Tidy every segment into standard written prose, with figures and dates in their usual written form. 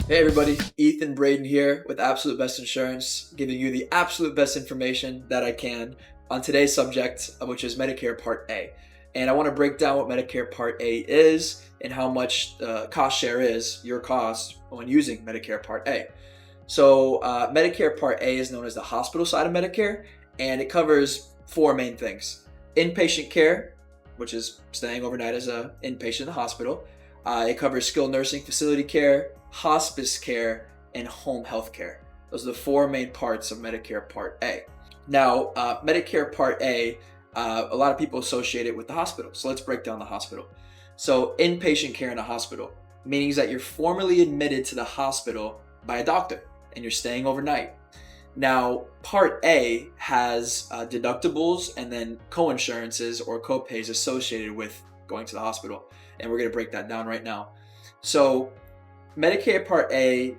Hey everybody, Ethan Braden here with Absolute Best Insurance, giving you the absolute best information that I can on today's subject, which is Medicare Part A. And I want to break down what Medicare Part A is and how much cost share is, your cost, when using Medicare Part A. So Medicare Part A is known as the hospital side of Medicare, and it covers four main things. Inpatient care, which is staying overnight as an inpatient in the hospital. It covers skilled nursing facility care, hospice care, and home health care. Those are the four main parts of Medicare Part A. Now, Medicare Part A, a lot of people associate it with the hospital. So let's break down the hospital. So inpatient care in a hospital means that you're formally admitted to the hospital by a doctor and you're staying overnight. Now, Part A has deductibles and then co-insurances or co-pays associated with going to the hospital. And we're going to break that down right now. So Medicare Part A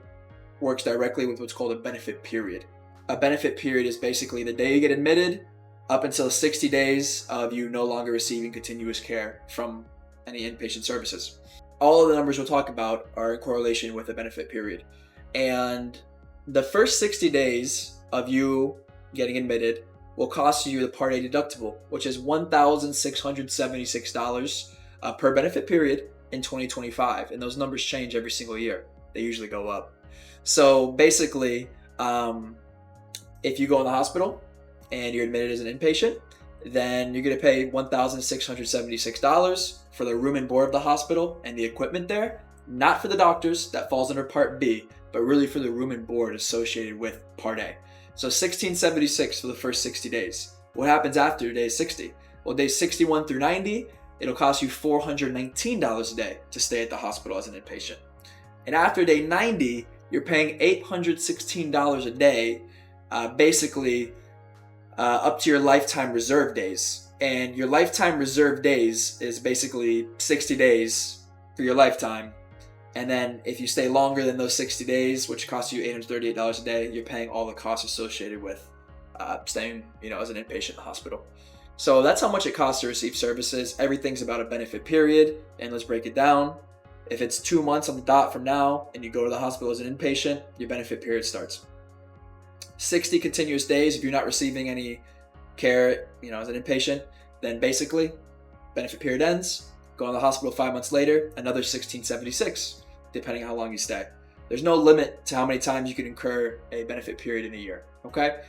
works directly with what's called a benefit period. A benefit period is basically the day you get admitted up until 60 days of you no longer receiving continuous care from any inpatient services. All of the numbers we'll talk about are in correlation with a benefit period. And the first 60 days of you getting admitted will cost you the Part A deductible, which is $1,676 per benefit period in 2025. And those numbers change every single year. They usually go up. So basically, if you go in the hospital and you're admitted as an inpatient, then you're going to pay $1,676 for the room and board of the hospital and the equipment there, not for the doctors, that falls under Part B, but really for the room and board associated with Part A. So $1,676 for the first 60 days. What happens after day 60? Well, days 61 through 90, it'll cost you $419 a day to stay at the hospital as an inpatient. And after day 90, you're paying $816 a day, basically up to your lifetime reserve days. And your lifetime reserve days is basically 60 days for your lifetime. And then if you stay longer than those 60 days, which costs you $838 a day, you're paying all the costs associated with staying, as an inpatient in the hospital. So that's how much it costs to receive services. Everything's about a benefit period, and let's break it down. If it's 2 months on the dot from now and you go to the hospital as an inpatient, your benefit period starts. 60 continuous days, if you're not receiving any care, as an inpatient, then basically benefit period ends. Go to the hospital 5 months later, another $1,676, depending on how long you stay. There's no limit to how many times you can incur a benefit period in a year, okay?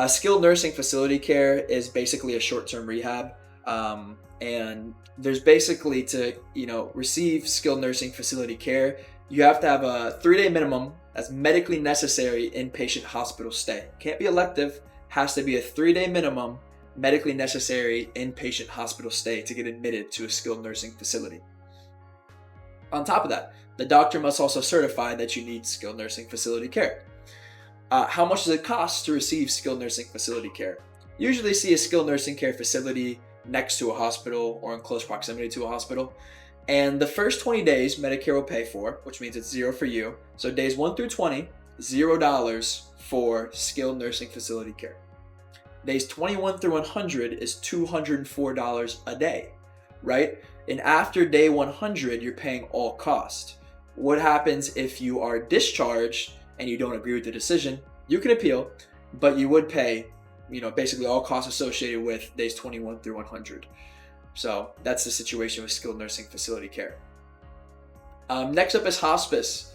Skilled nursing facility care is basically a short-term rehab, and there's basically to receive skilled nursing facility care, you have to have a 3-day minimum as medically necessary inpatient hospital stay. Can't be elective, has to be a 3-day minimum medically necessary inpatient hospital stay to get admitted to a skilled nursing facility. On top of that, the doctor must also certify that you need skilled nursing facility care. How much does it cost to receive skilled nursing facility care? Usually see a skilled nursing care facility next to a hospital or in close proximity to a hospital. And the first 20 days Medicare will pay for, which means it's zero for you. So days 1 through 20, $0 for skilled nursing facility care. Days 21 through 100 is $204 a day, right? And after day 100, you're paying all cost. What happens if you are discharged and you don't agree with the decision? You can appeal, but you would pay, basically all costs associated with days 21 through 100. So that's the situation with skilled nursing facility care. Next up is hospice.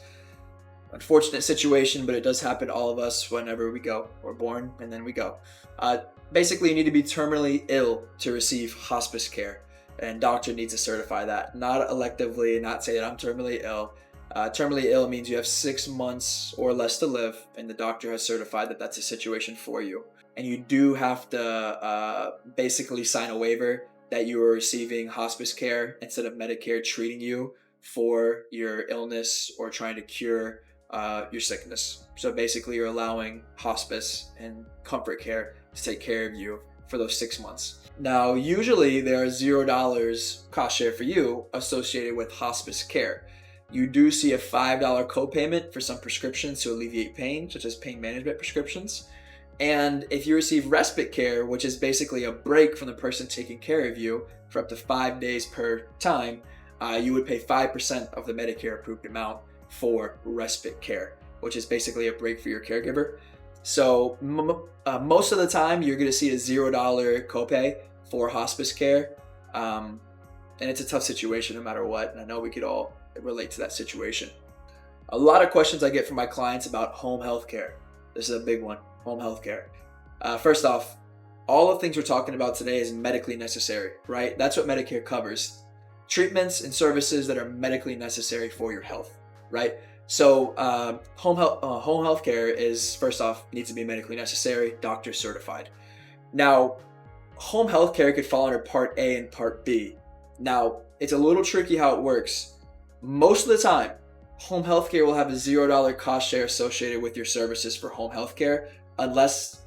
Unfortunate situation, but it does happen to all of us whenever we go. We're born and then we go. Basically, you need to be terminally ill to receive hospice care, and doctor needs to certify that. Not electively, not say that I'm terminally ill. Terminally ill means you have 6 months or less to live, and the doctor has certified that that's a situation for you. And you do have to basically sign a waiver that you are receiving hospice care instead of Medicare treating you for your illness or trying to cure your sickness. So basically you're allowing hospice and comfort care to take care of you for those 6 months. Now, usually there are $0 cost share for you associated with hospice care. You do see a $5 copayment for some prescriptions to alleviate pain, such as pain management prescriptions. And if you receive respite care, which is basically a break from the person taking care of you for up to 5 days per time, you would pay 5% of the Medicare approved amount for respite care, which is basically a break for your caregiver. So most of the time, you're going to see a $0 copay for hospice care. And it's a tough situation no matter what. And I know we could all relate to that situation. A lot of questions I get from my clients about home health care. This is a big one, home health care. First off, all the things we're talking about today is medically necessary, right? That's what Medicare covers. Treatments and services that are medically necessary for your health, right? So home health care is, first off, needs to be medically necessary, doctor certified. Now, home health care could fall under Part A and Part B. Now, it's a little tricky how it works. Most of the time, home health care will have a $0 cost share associated with your services for home health care, unless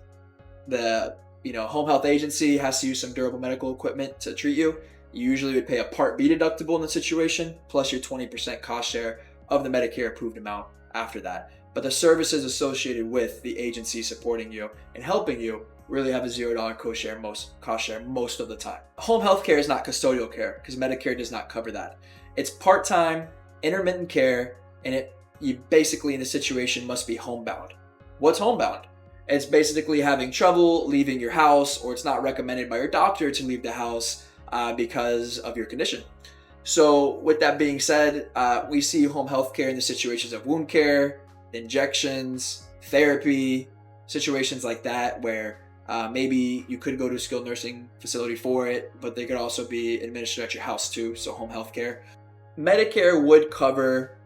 the home health agency has to use some durable medical equipment to treat you. You usually would pay a Part B deductible in the situation, plus your 20% cost share of the Medicare approved amount after that. But the services associated with the agency supporting you and helping you really have a $0 cost share most of the time. Home health care is not custodial care because Medicare does not cover that. It's part-time, intermittent care, and you basically in the situation must be homebound. What's homebound? It's basically having trouble leaving your house, or it's not recommended by your doctor to leave the house because of your condition. So with that being said, we see home health care in the situations of wound care, injections, therapy, situations like that where maybe you could go to a skilled nursing facility for it, but they could also be administered at your house too, so home health care. Medicare would cover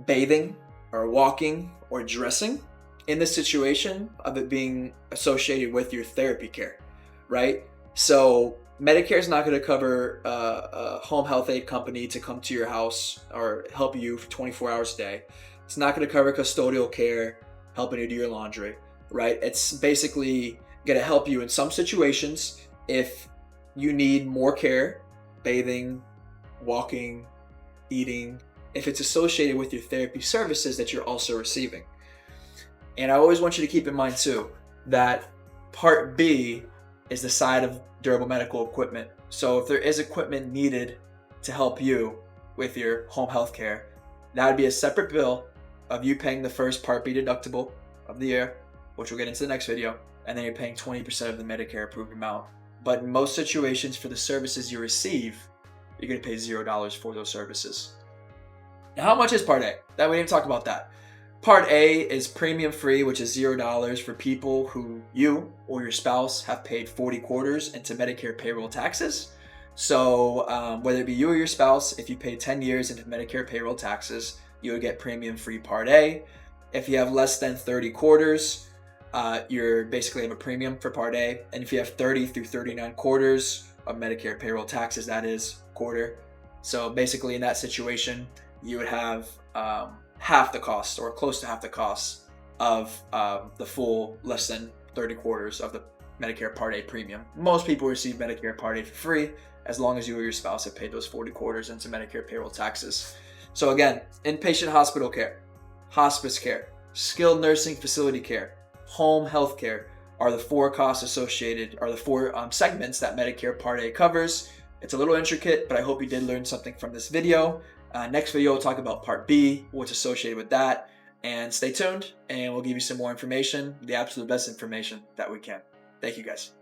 bathing or walking or dressing in the situation of it being associated with your therapy care, right? So Medicare is not going to cover a home health aid company to come to your house or help you for 24 hours a day. It's not going to cover custodial care, helping you do your laundry, right? It's basically going to help you in some situations if you need more care, bathing, walking, eating, if it's associated with your therapy services that you're also receiving. And I always want you to keep in mind too that Part B is the side of durable medical equipment. So if there is equipment needed to help you with your home health care, that would be a separate bill of you paying the first Part B deductible of the year, which we'll get into the next video, and then you're paying 20% of the Medicare approved amount. But in most situations for the services you receive, you're going to pay $0 for those services. Now, how much is Part A? That we didn't talk about that. Part A is premium free, which is $0 for people who you or your spouse have paid 40 quarters into Medicare payroll taxes. So whether it be you or your spouse, if you pay 10 years into Medicare payroll taxes, you would get premium free Part A. If you have less than 30 quarters, you're basically have a premium for Part A. And if you have 30 through 39 quarters of Medicare payroll taxes, that is quarter. So basically in that situation, you would have half the cost or close to half the cost of the full less than 30 quarters of the Medicare Part A premium. Most people receive Medicare Part A for free as long as you or your spouse have paid those 40 quarters into Medicare payroll taxes. So again, inpatient hospital care, hospice care, skilled nursing facility care, home health care are the four costs associated, are the four segments that Medicare Part A covers. It's a little intricate, but I hope you did learn something from this video. Next video, we'll talk about Part B, what's associated with that, and stay tuned, and we'll give you some more information, the absolute best information that we can. Thank you, guys.